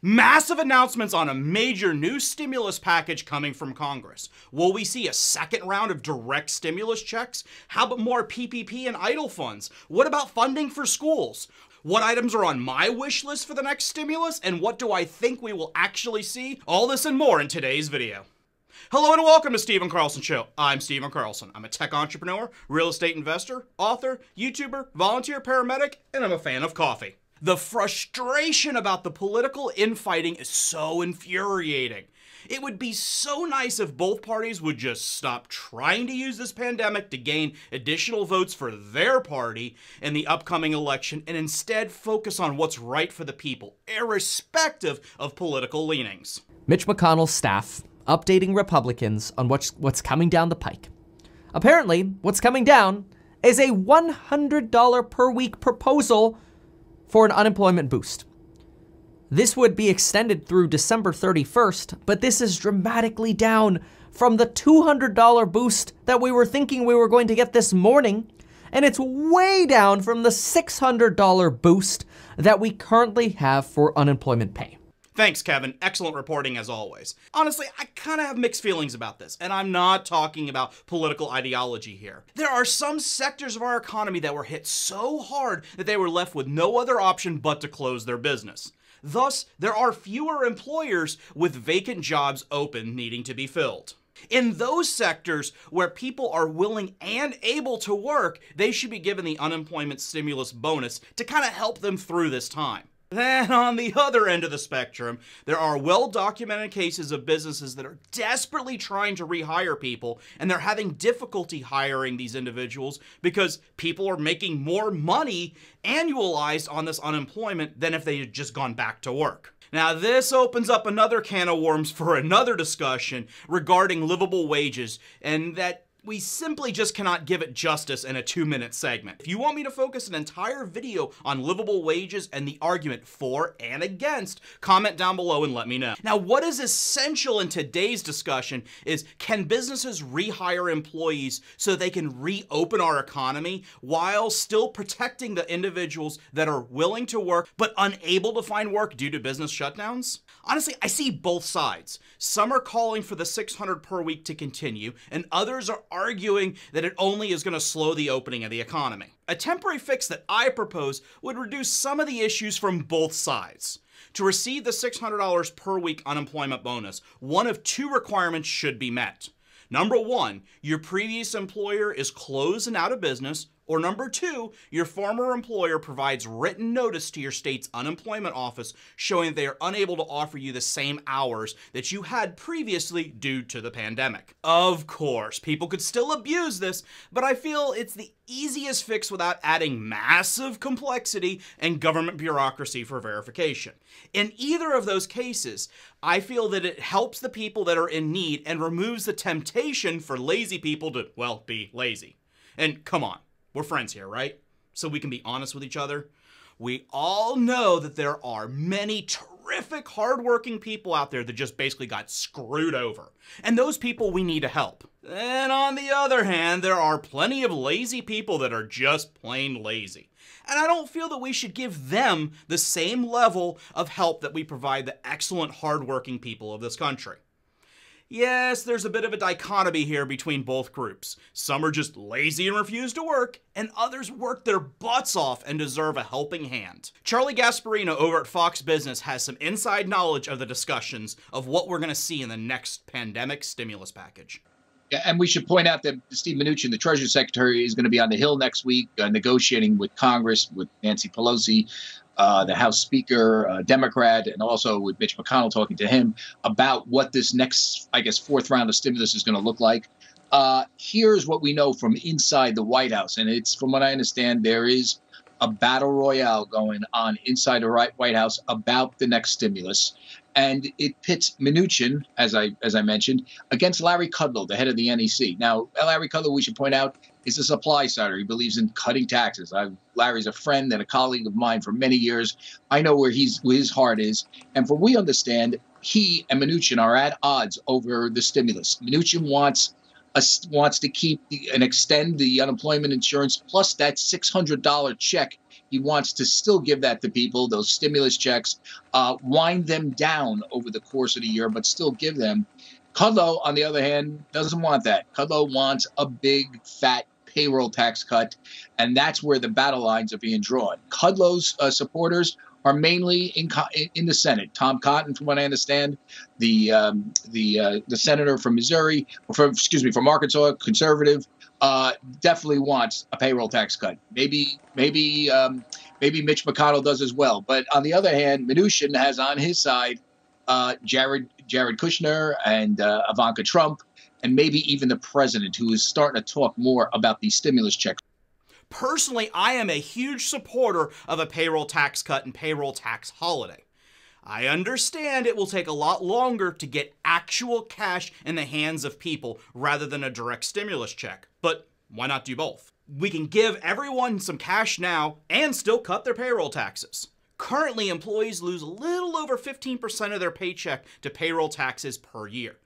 Massive announcements on a major new stimulus package coming from Congress. Will we see a second round of direct stimulus checks? How about more PPP and EIDL funds? What about funding for schools? What items are on my wish list for the next stimulus, and what do I think we will actually see? All this and more in today's video. Hello and welcome to Stephen Carlson Show. I'm Stephen Carlson. I'm a tech entrepreneur, real estate investor, author, YouTuber, volunteer paramedic, and I'm a fan of coffee. The frustration about the political infighting is so infuriating. It would be so nice if both parties would just stop trying to use this pandemic to gain additional votes for their party in the upcoming election and instead focus on what's right for the people, irrespective of political leanings. Mitch McConnell's staff updating Republicans on what's coming down the pike. Apparently, what's coming down is a $100 per week proposal for an unemployment boost. This would be extended through December 31st, but this is dramatically down from the $200 boost that we were thinking we were going to get this morning, and it's way down from the $600 boost that we currently have for unemployment pay. Thanks, Kevin. Excellent reporting as always. Honestly, I kind of have mixed feelings about this, and I'm not talking about political ideology here. There are some sectors of our economy that were hit so hard that they were left with no other option but to close their business. Thus, there are fewer employers with vacant jobs open needing to be filled. In those sectors where people are willing and able to work, they should be given the unemployment stimulus bonus to kind of help them through this time. Then on the other end of the spectrum, there are well-documented cases of businesses that are desperately trying to rehire people, and they're having difficulty hiring these individuals because people are making more money annualized on this unemployment than if they had just gone back to work. Now, this opens up another can of worms for another discussion regarding livable wages, and that we simply just cannot give it justice in a 2-minute segment. If you want me to focus an entire video on livable wages and the argument for and against, comment down below and let me know. Now, what is essential in today's discussion is, can businesses rehire employees so they can reopen our economy while still protecting the individuals that are willing to work but unable to find work due to business shutdowns? Honestly, I see both sides. Some are calling for the $600 per week to continue, and others are arguing that it only is going to slow the opening of the economy. A temporary fix that I propose would reduce some of the issues from both sides. To receive the $600 per week unemployment bonus, one of two requirements should be met. Number one, your previous employer is closed and out of business, or number two, your former employer provides written notice to your state's unemployment office showing that they are unable to offer you the same hours that you had previously due to the pandemic. Of course, people could still abuse this, but I feel it's the easiest fix without adding massive complexity and government bureaucracy for verification. In either of those cases, I feel that it helps the people that are in need and removes the temptation for lazy people to, well, be lazy. And come on. We're friends here, right? So we can be honest with each other. We all know that there are many terrific, hardworking people out there that just basically got screwed over. And those people we need to help. And on the other hand, there are plenty of lazy people that are just plain lazy. And I don't feel that we should give them the same level of help that we provide the excellent, hardworking people of this country. Yes, there's a bit of a dichotomy here between both groups. Some are just lazy and refuse to work, and others work their butts off and deserve a helping hand. Charlie Gasparino over at Fox Business has some inside knowledge of the discussions of what we're going to see in the next pandemic stimulus package. Yeah, and we should point out that Steve Mnuchin, the Treasury Secretary, is going to be on the Hill next week negotiating with Congress, with Nancy Pelosi, the House Speaker, Democrat, and also with Mitch McConnell talking to him about what this next, I guess, fourth round of stimulus is going to look like. Here's what we know from inside the White House. And it's, from what I understand, there is a battle royale going on inside the White House about the next stimulus. And it pits Mnuchin, as I mentioned, against Larry Kudlow, the head of the NEC. Now, Larry Kudlow, we should point out, is a supply sider. He believes in cutting taxes. Larry's a friend and a colleague of mine for many years. I know where his heart is. And from what we understand, he and Mnuchin are at odds over the stimulus. Mnuchin wants to keep and extend the unemployment insurance plus that $600 check He wants to still give that to people, those stimulus checks, wind them down over the course of the year, but still give them. Kudlow, on the other hand, doesn't want that. Kudlow wants a big, fat payroll tax cut, and that's where the battle lines are being drawn. Kudlow's supporters are mainly in the Senate. Tom Cotton, from what I understand, the senator from Missouri, from Arkansas, conservative, definitely wants a payroll tax cut. Maybe Mitch McConnell does as well. But on the other hand, Mnuchin has on his side Jared Kushner and Ivanka Trump, and maybe even the president, who is starting to talk more about these stimulus checks. Personally, I am a huge supporter of a payroll tax cut and payroll tax holiday. I understand it will take a lot longer to get actual cash in the hands of people rather than a direct stimulus check, but why not do both? We can give everyone some cash now and still cut their payroll taxes. Currently, employees lose a little over 15% of their paycheck to payroll taxes per year.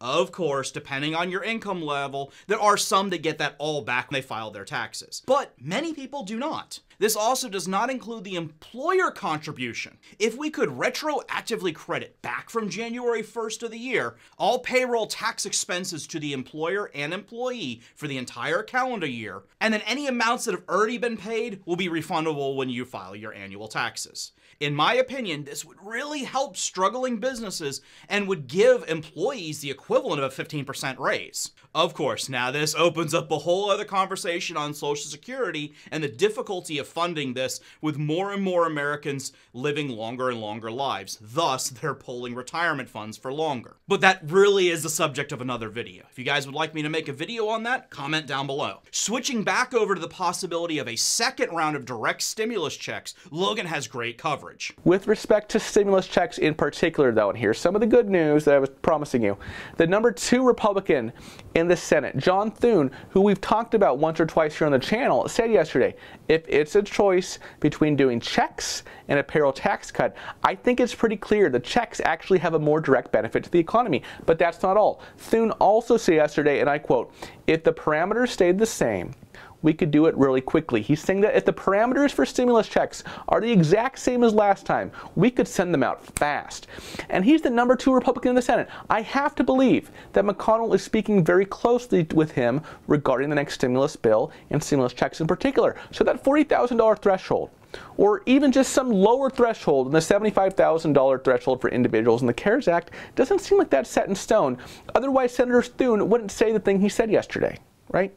Of course, depending on your income level, there are some that get that all back when they file their taxes. But many people do not. This also does not include the employer contribution. If we could retroactively credit back from January 1st of the year, all payroll tax expenses to the employer and employee for the entire calendar year, and then any amounts that have already been paid will be refundable when you file your annual taxes. In my opinion, this would really help struggling businesses and would give employees the equivalent of a 15% raise. Of course, now this opens up a whole other conversation on Social Security and the difficulty of funding this, with more and more Americans living longer and longer lives. Thus, they're pulling retirement funds for longer. But that really is the subject of another video. If you guys would like me to make a video on that, comment down below. Switching back over to the possibility of a second round of direct stimulus checks, Logan has great coverage. With respect to stimulus checks in particular, though, and here's some of the good news that I was promising you. The number 2 Republican in the Senate, John Thune, who we've talked about once or twice here on the channel, said yesterday, if it's a choice between doing checks and a payroll tax cut, I think it's pretty clear the checks actually have a more direct benefit to the economy. But that's not all. Thune also said yesterday, and I quote, if the parameters stayed the same, we could do it really quickly. He's saying that if the parameters for stimulus checks are the exact same as last time, we could send them out fast. And he's the number 2 Republican in the Senate. I have to believe that McConnell is speaking very closely with him regarding the next stimulus bill and stimulus checks in particular. So that $40,000 threshold, or even just some lower threshold than the $75,000 threshold for individuals in the CARES Act, doesn't seem like that's set in stone. Otherwise, Senator Thune wouldn't say the thing he said yesterday. Right?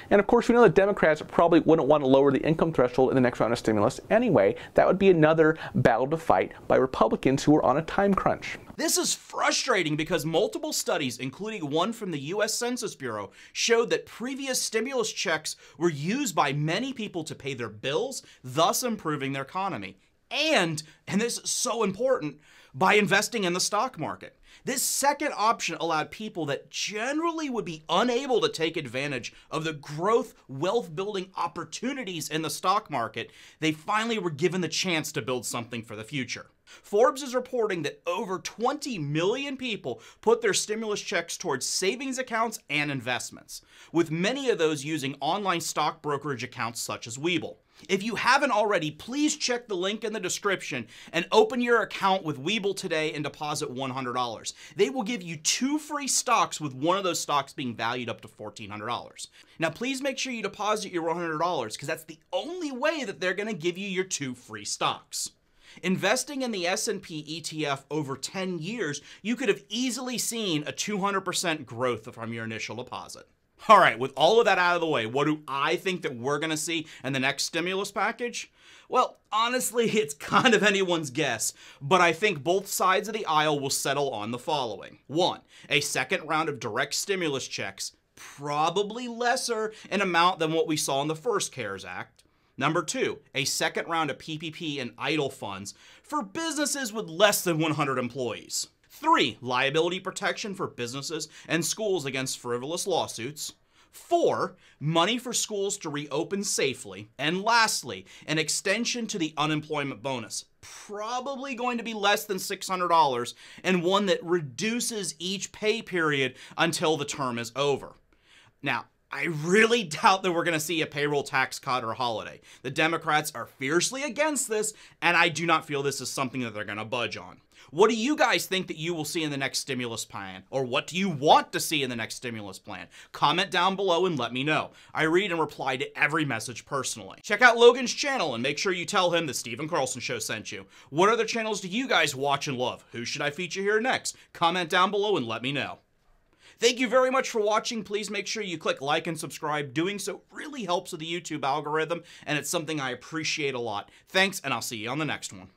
And of course, we know that Democrats probably wouldn't want to lower the income threshold in the next round of stimulus anyway. That would be another battle to fight by Republicans who are on a time crunch. This is frustrating because multiple studies, including one from the US Census Bureau, showed that previous stimulus checks were used by many people to pay their bills, thus improving their economy. And this is so important, by investing in the stock market. This second option allowed people that generally would be unable to take advantage of the growth, wealth-building opportunities in the stock market. They finally were given the chance to build something for the future. Forbes is reporting that over 20 million people put their stimulus checks towards savings accounts and investments, with many of those using online stock brokerage accounts such as Webull. If you haven't already, please check the link in the description and open your account with Webull today and deposit $100. They will give you 2 free stocks, with one of those stocks being valued up to $1,400. Now, please make sure you deposit your $100 because that's the only way that they're going to give you your 2 free stocks. Investing in the S&P ETF over 10 years, you could have easily seen a 200% growth from your initial deposit. All right, with all of that out of the way, what do I think that we're going to see in the next stimulus package? Well, honestly, it's kind of anyone's guess, but I think both sides of the aisle will settle on the following. 1, a second round of direct stimulus checks, probably lesser in amount than what we saw in the first CARES Act. Number 2, a second round of PPP and EIDL funds for businesses with less than 100 employees. 3, liability protection for businesses and schools against frivolous lawsuits. 4, money for schools to reopen safely. And lastly, an extension to the unemployment bonus, probably going to be less than $600, and one that reduces each pay period until the term is over. Now, I really doubt that we're going to see a payroll tax cut or holiday. The Democrats are fiercely against this, and I do not feel this is something that they're going to budge on. What do you guys think that you will see in the next stimulus plan? Or what do you want to see in the next stimulus plan? Comment down below and let me know. I read and reply to every message personally. Check out Logan's channel and make sure you tell him the Stephen Carlson Show sent you. What other channels do you guys watch and love? Who should I feature here next? Comment down below and let me know. Thank you very much for watching. Please make sure you click like and subscribe. Doing so really helps with the YouTube algorithm, and it's something I appreciate a lot. Thanks, and I'll see you on the next one.